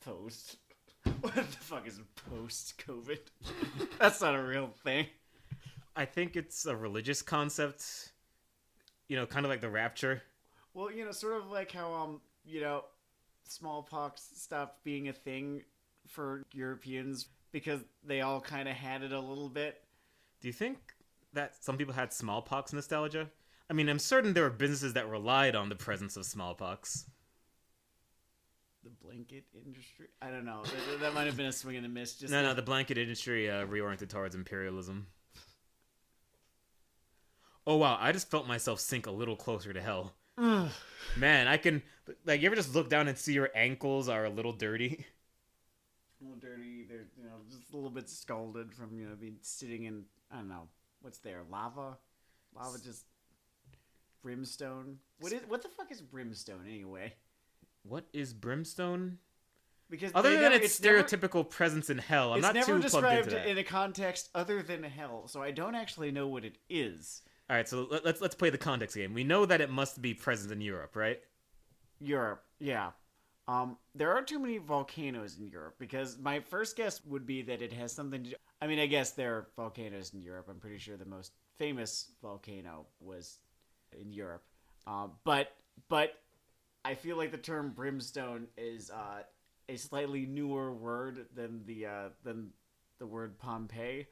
Post. What the fuck is post-COVID? That's not a real thing. I think it's a religious concept. Kind of like the rapture. Well, sort of like how, smallpox stopped being a thing for Europeans because they all kind of had it a little bit. Do you think that some people had smallpox nostalgia? I mean, I'm certain there were businesses that relied on the presence of smallpox. The blanket industry? I don't know. That might have been a swing and a miss. No, the blanket industry reoriented towards imperialism. Oh, wow, I just felt myself sink a little closer to hell. Man, I can... you ever just look down and see your ankles are a little dirty? A little dirty. They're, just a little bit scalded from, being sitting in, I don't know, what's there? Lava? Lava just... Brimstone? What the fuck is brimstone, anyway? What is brimstone? Because other than its stereotypical presence in hell, I'm not too plugged into that. It's never described in a context other than hell, so I don't actually know what it is. All right, so let's play the context game. We know that it must be present in Europe, right? Europe, yeah. There are too many volcanoes in Europe, because my first guess would be that it has something to do... I mean, I guess there are volcanoes in Europe. I'm pretty sure the most famous volcano was in Europe. But I feel like the term brimstone is a slightly newer word than the word Pompeii.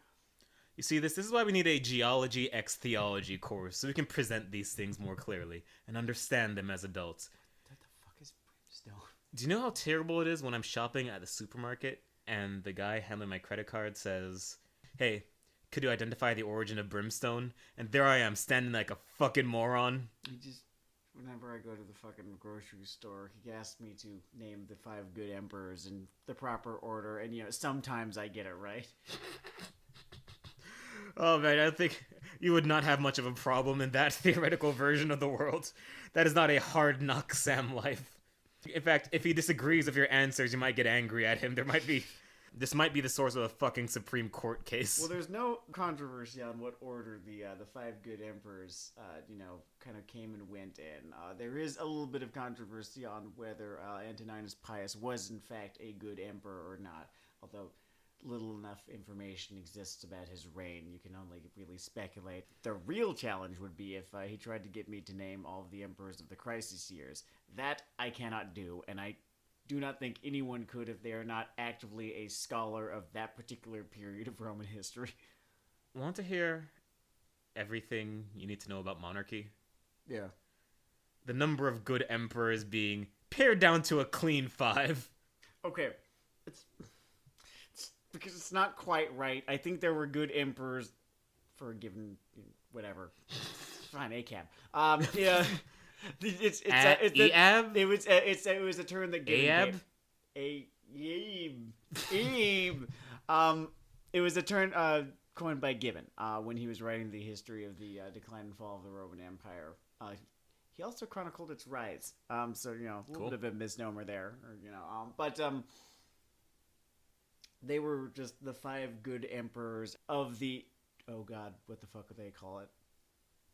You see, this is why we need a geology x theology course, so we can present these things more clearly and understand them as adults. What the fuck is brimstone? Do you know how terrible it is when I'm shopping at the supermarket and the guy handling my credit card says, "Hey, could you identify the origin of brimstone?" And there I am, standing like a fucking moron. Whenever I go to the fucking grocery store, he asks me to name the 5 good emperors in the proper order, and sometimes I get it right. Oh man, I think you would not have much of a problem in that theoretical version of the world. That is not a hard knock Sam life. In fact, if he disagrees with your answers, you might get angry at him. This might be the source of a fucking Supreme Court case. Well, there's no controversy on what order the 5 good emperors, kind of came and went in. There is a little bit of controversy on whether Antoninus Pius was in fact a good emperor or not, although little enough information exists about his reign. You can only really speculate. The real challenge would be if he tried to get me to name all of the emperors of the Crisis years. That I cannot do, and I do not think anyone could if they are not actively a scholar of that particular period of Roman history. Want to hear everything you need to know about monarchy? Yeah. The number of good emperors being pared down to a clean 5. Okay. It's because it's not quite right. I think there were good emperors for a given whatever. Fine, ACAB. Yeah. Eab? It was a term that Eab? It was a term coined by Gibbon when he was writing the history of the decline and fall of the Roman Empire. He also chronicled its rise. So a little bit of a misnomer there, but they were just the 5 good emperors of the, oh god, what the fuck would they call it?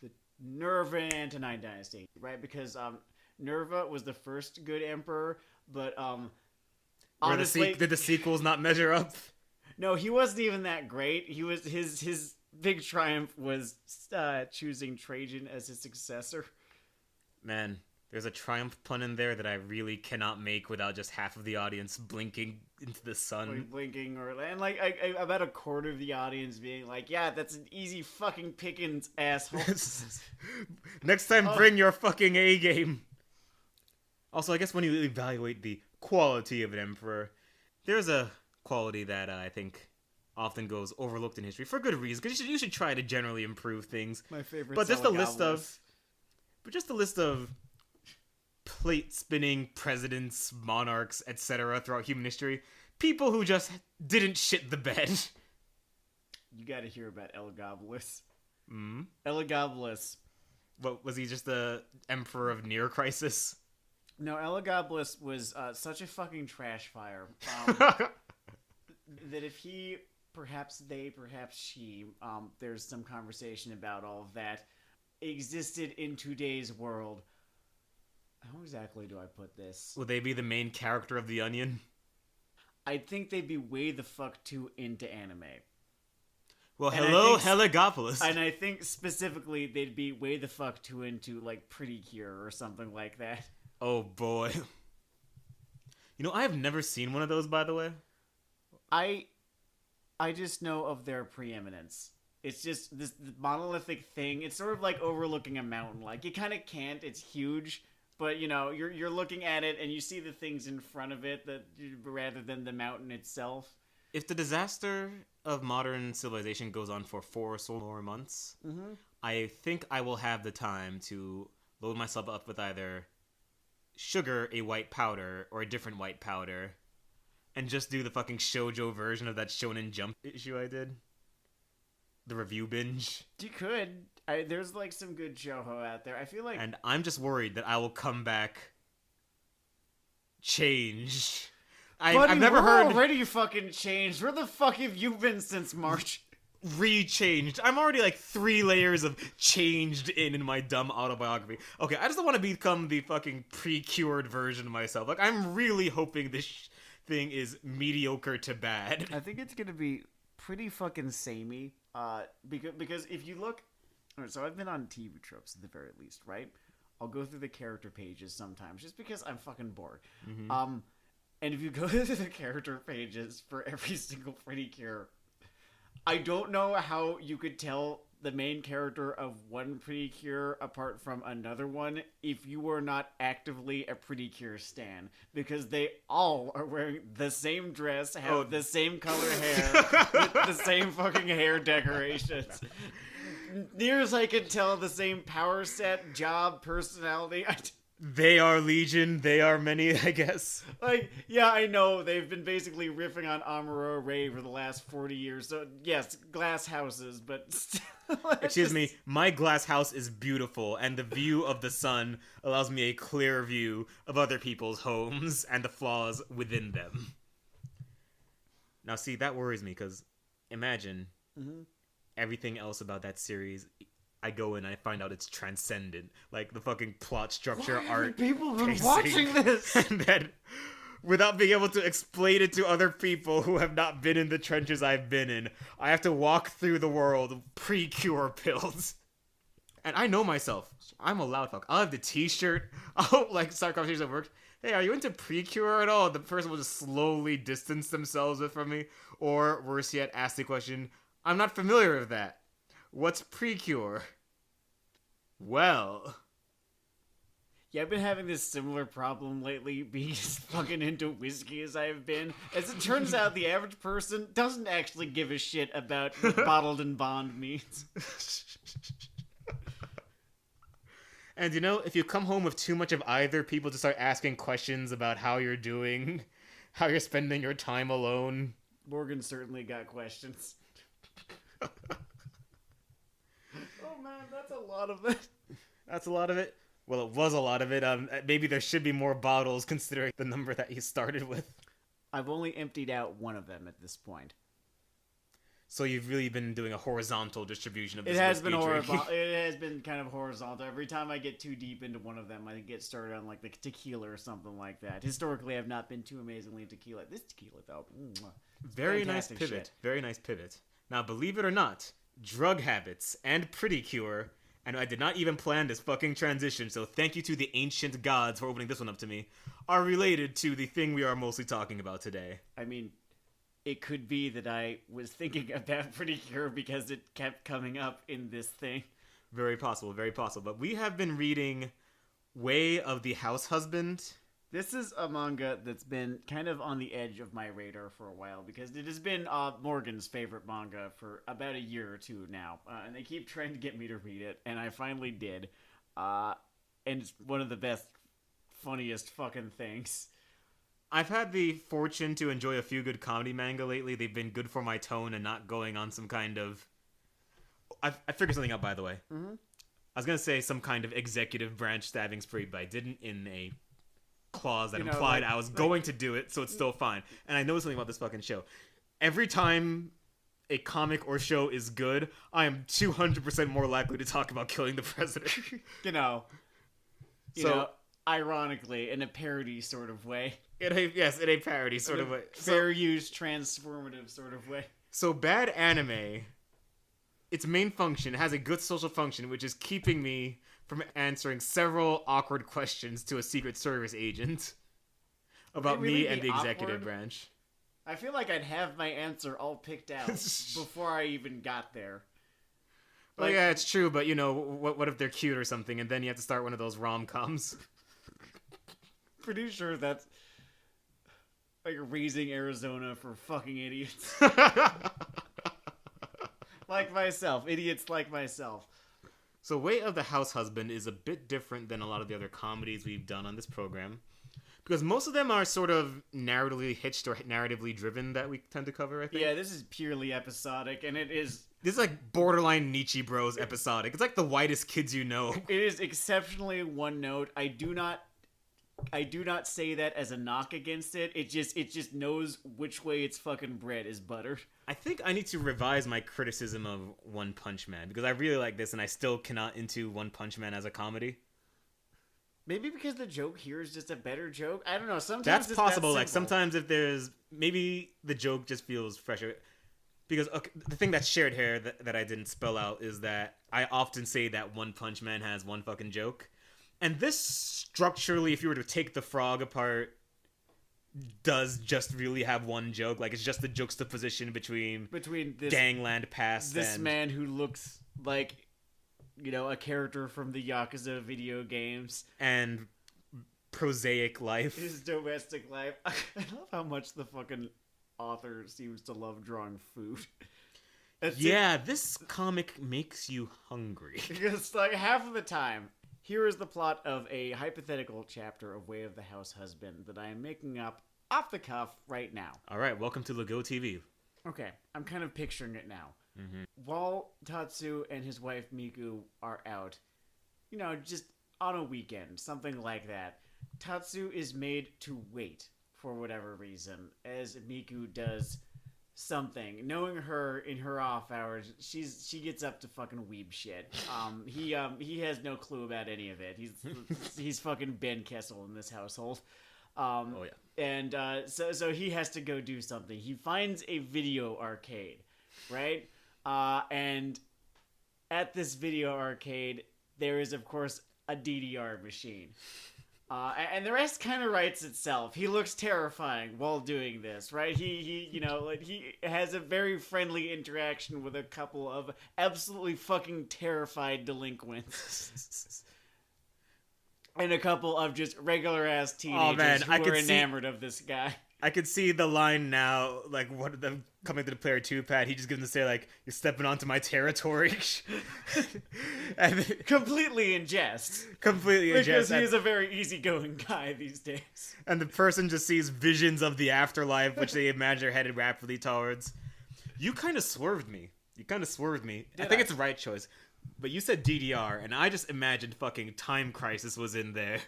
The Nerva and Antonine dynasty, right? Because Nerva was the first good emperor, but honestly, did the sequels not measure up? No, he wasn't even that great. He was his big triumph was choosing Trajan as his successor. Man, there's a triumph pun in there that I really cannot make without just half of the audience blinking into the sun. Blinking, and about a quarter of the audience being like, yeah, that's an easy fucking pickings, asshole. Next time, bring your fucking A game. Also, I guess when you evaluate the quality of an emperor, there's a quality that I think often goes overlooked in history for good reason, because you should try to generally improve things. My favorite. But just a list of plate spinning presidents, monarchs, etc. throughout human history. People who just didn't shit the bed. You gotta hear about Elagabalus. Hmm? Elagabalus. What, was he just the emperor of near crisis? No, Elagabalus was such a fucking trash fire. That if he, perhaps they, perhaps she, there's some conversation about all of that, existed in today's world. How exactly do I put this? Would they be the main character of The Onion? I think they'd be way the fuck too into anime. Well, And hello, Heligopolis. And I think specifically they'd be way the fuck too into, like, Pretty Cure or something like that. Oh, boy. You know, I have never seen one of those, by the way. I just know of their preeminence. It's just this monolithic thing. It's sort of like overlooking a mountain. Like, you kind of can't. It's huge. But, you know, you're looking at it and you see the things in front of it that rather than the mountain itself. If the disaster of modern civilization goes on for 4 or so more months, I think I will have the time to load myself up with either sugar, a white powder, or a different white powder, and just do the fucking shoujo version of that Shonen Jump issue I did. The review binge. You could. There's, like, some good shoujo out there. I feel like... And I'm just worried that I will come back changed. I've never heard... already fucking changed. Where the fuck have you been since March? Re-changed. I'm already like 3 layers of changed in my dumb autobiography. Okay, I just don't want to become the fucking pre-cured version of myself. Like, I'm really hoping this thing is mediocre to bad. I think it's gonna be pretty fucking samey. Because if you look... Alright, so I've been on TV tropes at the very least, right? I'll go through the character pages sometimes, just because I'm fucking bored. Mm-hmm. And if you go through the character pages for every single Pretty Cure, I don't know how you could tell the main character of one Pretty Cure apart from another one if you were not actively a Pretty Cure stan, because they all are wearing the same dress, have the same color hair, with the same fucking hair decorations. Near as I can tell, the same power set, job, personality. They are legion, they are many, I guess. Like, yeah, I know, they've been basically riffing on Amuro Ray for the last 40 years, so yes, glass houses, but still... Excuse me, my glass house is beautiful, and the view of the sun allows me a clear view of other people's homes and the flaws within them. Now see, that worries me, because imagine everything else about that series... I go in and I find out it's transcendent. Like, the fucking plot structure, art, people been pacing, watching this? And then, without being able to explain it to other people who have not been in the trenches I've been in, I have to walk through the world pre-cure pills. And I know myself. I'm a loud fuck. I'll have the t-shirt. I'll, like, start conversations at work. Hey, are you into pre-cure at all? The person will just slowly distance themselves from me. Or, worse yet, ask the question, I'm not familiar with that. What's pre-cure? Well... Yeah, I've been having this similar problem lately, being as fucking into whiskey as I have been. As it turns out, the average person doesn't actually give a shit about what bottled and bond means. And you know, if you come home with too much of either, people just start asking questions about how you're doing, how you're spending your time alone. Morgan certainly got questions. Oh man, that's a lot of it. That's a lot of it? Well, it was a lot of it. Maybe there should be more bottles considering the number that you started with. I've only emptied out one of them at this point. So you've really been doing a horizontal distribution of this. It has been horrible. It has been kind of horizontal. Every time I get too deep into one of them, I get started on like the tequila or something like that. Historically, I've not been too amazingly tequila. This tequila, though, very nice pivot. Shit. Very nice pivot. Now, believe it or not, drug habits and Pretty Cure, and I did not even plan this fucking transition, so thank you to the ancient gods for opening this one up to me, are related to the thing we are mostly talking about today. I mean, it could be that I was thinking about Pretty Cure because it kept coming up in this thing. Very possible, very possible. But we have been reading Way of the Househusband. This is a manga that's been kind of on the edge of my radar for a while because it has been Morgan's favorite manga for about a year or two now. And they keep trying to get me to read it, and I finally did. And it's one of the best, funniest fucking things. I've had the fortune to enjoy a few good comedy manga lately. They've been good for my tone and not going on some kind of... I figured something out, by the way. Mm-hmm. I was going to say some kind of executive branch stabbing spree, but I didn't in a clause that implied I was going to do it, so it's still fine. And I know something about this fucking show. Every time a comic or show is good, I am 200% more likely to talk about killing the president. You know, ironically, in a parody sort of way. In a parody sort of way. Fair use, transformative sort of way. So bad anime, its main function has a good social function, which is keeping me from answering several awkward questions to a Secret Service agent about me and the executive branch. I feel like I'd have my answer all picked out before I even got there. Like, yeah, it's true, but what if they're cute or something, and then you have to start one of those rom-coms? Pretty sure that's like Raising Arizona for fucking idiots. Like myself. Idiots like myself. So Way of the Househusband is a bit different than a lot of the other comedies we've done on this program. Because most of them are sort of narratively hitched or narratively driven that we tend to cover, I think. Yeah, this is purely episodic, and it is... This is like borderline Nietzsche Bros episodic. It's like The Whitest Kids You Know. It is exceptionally one note. I do not say that as a knock against it. It just knows which way its fucking bread is buttered. I think I need to revise my criticism of One Punch Man, because I really like this and I still cannot into One Punch Man as a comedy. Maybe because the joke here is just a better joke? I don't know. Sometimes that's it's possible. That like sometimes if there's... Maybe the joke just feels fresher. Because the thing that's shared here that I didn't spell out is that I often say that One Punch Man has one fucking joke. And this structurally, if you were to take the frog apart, does just really have one joke. Like, it's just the juxtaposition between this Gangland Pass this man who looks like, a character from the Yakuza video games. And prosaic life. His domestic life. I love how much the fucking author seems to love drawing food. This comic makes you hungry. Because, like, half of the time... Here is the plot of a hypothetical chapter of Way of the Househusband that I am making up off the cuff right now. All right, welcome to Lagow TV. Okay, I'm kind of picturing it now. Mm-hmm. While Tatsu and his wife Miku are out, just on a weekend, something like that, Tatsu is made to wait for whatever reason, as Miku does something. Knowing her in her off hours, she gets up to fucking weeb shit. He has no clue about any of it. He's fucking Ben Kessel in this household. Oh yeah. And so he has to go do something. He finds a video arcade, right? And at this video arcade, there is of course a DDR machine. And the rest kind of writes itself. He looks terrifying while doing this, right? He has a very friendly interaction with a couple of absolutely fucking terrified delinquents. And a couple of just regular-ass teenagers who are enamored of this guy. I could see the line now, like, one of them coming to the player 2 pad, he just gives them to say, like, you're stepping onto my territory. And completely in jest. Completely in jest. Because he is a very easygoing guy these days. And the person just sees visions of the afterlife, which they imagine are headed rapidly towards. You kind of swerved me. I think it's the right choice. But you said DDR, and I just imagined fucking Time Crisis was in there.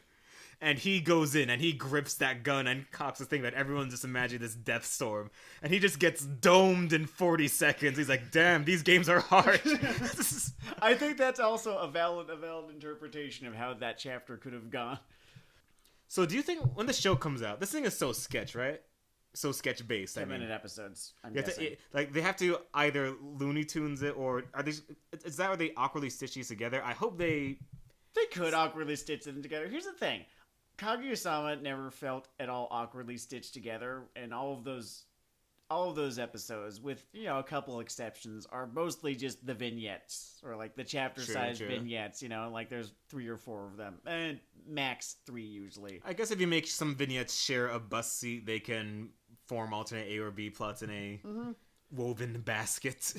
And he goes in and he grips that gun and cocks this thing that everyone's just imagining this death storm. And he just gets domed in 40 seconds. He's like, damn, these games are hard. I think that's also a valid interpretation of how that chapter could have gone. So do you think when the show comes out, this thing is so sketch, right? So sketch based. 10-minute episodes, I'm guessing. They have to either Looney Tunes it, or is that where they awkwardly stitch these together? I hope they could awkwardly stitch them together. Here's the thing. Kaguya-sama never felt at all awkwardly stitched together, and all of those episodes, with a couple exceptions, are mostly just the vignettes or like the chapter-sized vignettes. Like there's 3 or 4 of them, and max 3 usually. I guess if you make some vignettes share a bus seat, they can form alternate A or B plots in a woven basket.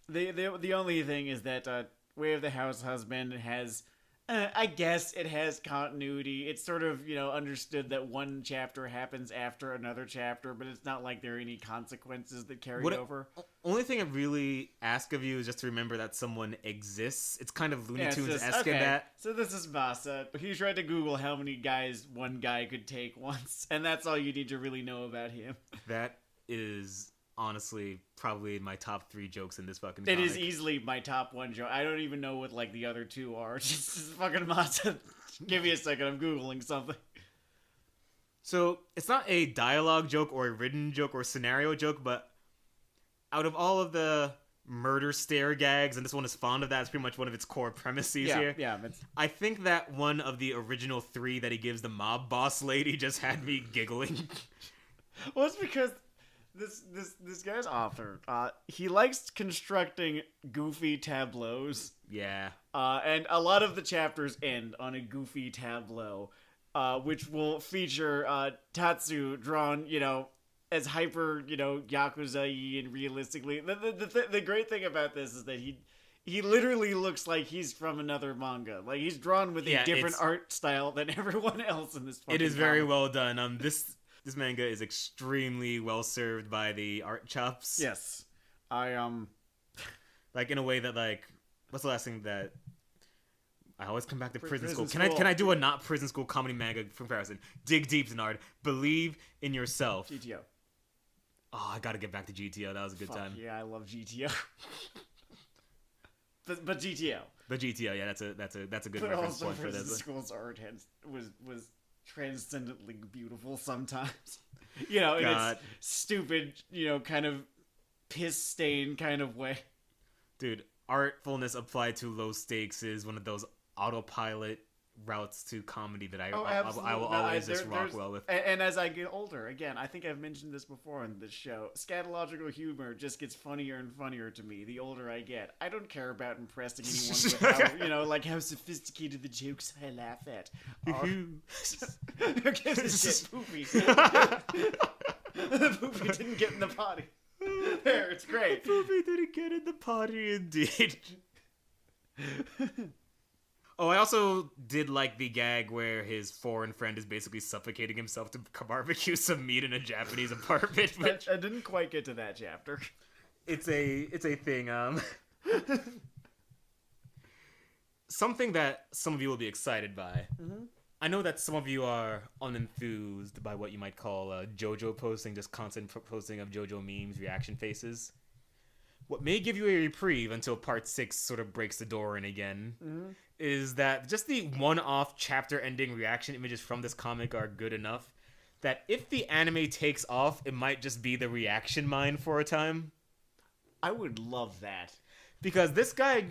The only thing is that Way of the Househusband has. I guess it has continuity. It's sort of, understood that one chapter happens after another chapter, but it's not like there are any consequences that carry over. Only thing I really ask of you is just to remember that someone exists. It's kind of Looney Tunes-esque in that. So this is Masa. He tried to Google how many guys one guy could take once, and that's all you need to really know about him. That is... honestly, probably my top 3 jokes in this fucking comic. It is easily my top 1 joke. I don't even know what, the other 2 are. Just fucking Masa. Give me a second, I'm Googling something. So it's not a dialogue joke or a written joke or scenario joke, but out of all of the murder stare gags, and this one is fond of that, it's pretty much one of its core premises here. Yeah, I think that one of the original 3 that he gives the mob boss lady just had me giggling. Well, it's because this guy's author, he likes constructing goofy tableaus. Yeah. And a lot of the chapters end on a goofy tableau, which will feature Tatsu drawn, as hyper, Yakuza-y and realistically. The great thing about this is that he literally looks like he's from another manga. Like, he's drawn with a different art style than everyone else in this fucking It is very comic. well done. This manga is extremely well served by the art chops. Yes. Like, in a way that, like, what's the last thing that... I always come back to prison school. School. Can I do a not prison school comedy manga comparison? Dig deep, Dennard. Believe in yourself. GTO. Oh, I gotta get back to GTO. That was a good time. Yeah, I love GTO. but GTO. But GTO, yeah, that's a good But reference also point for Prison this. School's art was transcendently beautiful sometimes. In its stupid, kind of piss-stained kind of way. Dude, artfulness applied to low stakes is one of those autopilot routes to comedy that I will always just rock well with. And as I get older, again, I think I've mentioned this before on this show, scatological humor just gets funnier and funnier to me the older I get. I don't care about impressing anyone with how sophisticated the jokes I laugh at are. Who gives a shit? Poopy. The poopy didn't get in the potty. There, it's great. Poopy didn't get in the potty, indeed. Oh, I also did like the gag where his foreign friend is basically suffocating himself to barbecue some meat in a Japanese apartment. Which I didn't quite get to that chapter. It's a thing. Something that some of you will be excited by. Mm-hmm. I know that some of you are unenthused by what you might call JoJo posting, just constant posting of JoJo memes, reaction faces. What may give you a reprieve until part 6 sort of breaks the door in again is that just the one-off chapter-ending reaction images from this comic are good enough that if the anime takes off, it might just be the reaction mine for a time. I would love that. Because this guy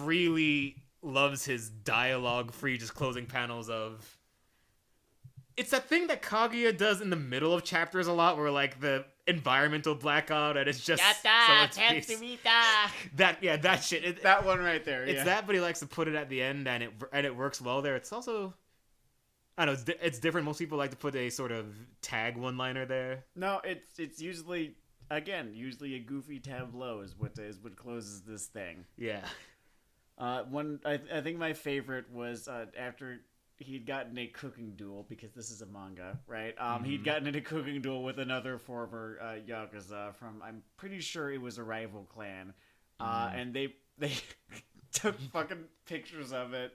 really loves his dialogue-free, just closing panels of... It's that thing that Kaguya does in the middle of chapters a lot, where, like, the environmental blackout, and it's just so much peace. That shit. That one right there, It's that, but he likes to put it at the end, and it works well there. It's also... I don't know, it's different. Most people like to put a sort of tag one-liner there. No, it's usually a goofy tableau is what closes this thing. Yeah. I think my favorite was after he'd gotten a cooking duel, because this is a manga, right? He'd gotten in a cooking duel with another former Yakuza from, I'm pretty sure it was a rival clan. And they took fucking pictures of it.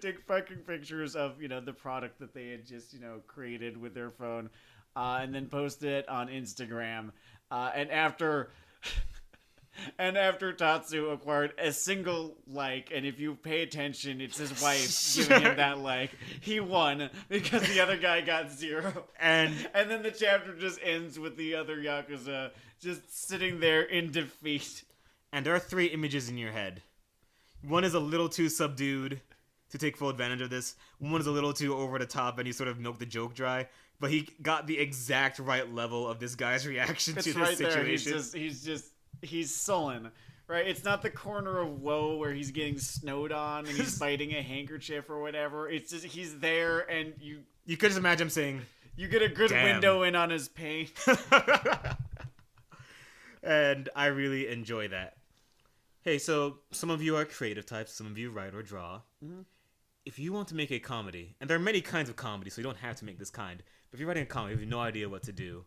Take fucking pictures of, the product that they had just, created with their phone. And then posted it on Instagram. And after Tatsu acquired a single like, and if you pay attention, it's his wife giving him that like, he won because the other guy got 0. And then the chapter just ends with the other Yakuza just sitting there in defeat. And there are 3 images in your head. One is a little too subdued to take full advantage of this. One is a little too over the top, and you sort of milk the joke dry. But he got the exact right level of this guy's reaction to this situation. He's sullen, right? It's not the corner of woe where he's getting snowed on and he's biting a handkerchief or whatever. It's just he's there, and you could just imagine him saying, you get a good window in on his pain. And I really enjoy that. Hey, so some of you are creative types, some of you write or draw. Mm-hmm. If you want to make a comedy, and there are many kinds of comedy, so you don't have to make this kind, but if you're writing a comedy, you have no idea what to do,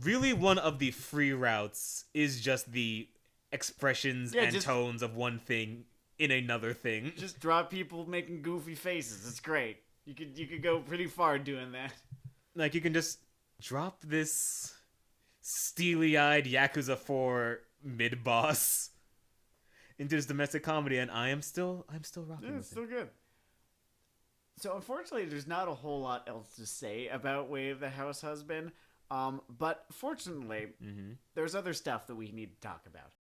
really one of the free routes is just the expressions and tones of one thing in another thing. Just draw people making goofy faces. It's great. You could go pretty far doing that. Like, you can just drop this steely-eyed Yakuza 4 mid-boss into this domestic comedy, and I'm still rocking with it's still good. So unfortunately, there's not a whole lot else to say about Way of the House Husband. But fortunately, there's other stuff that we need to talk about.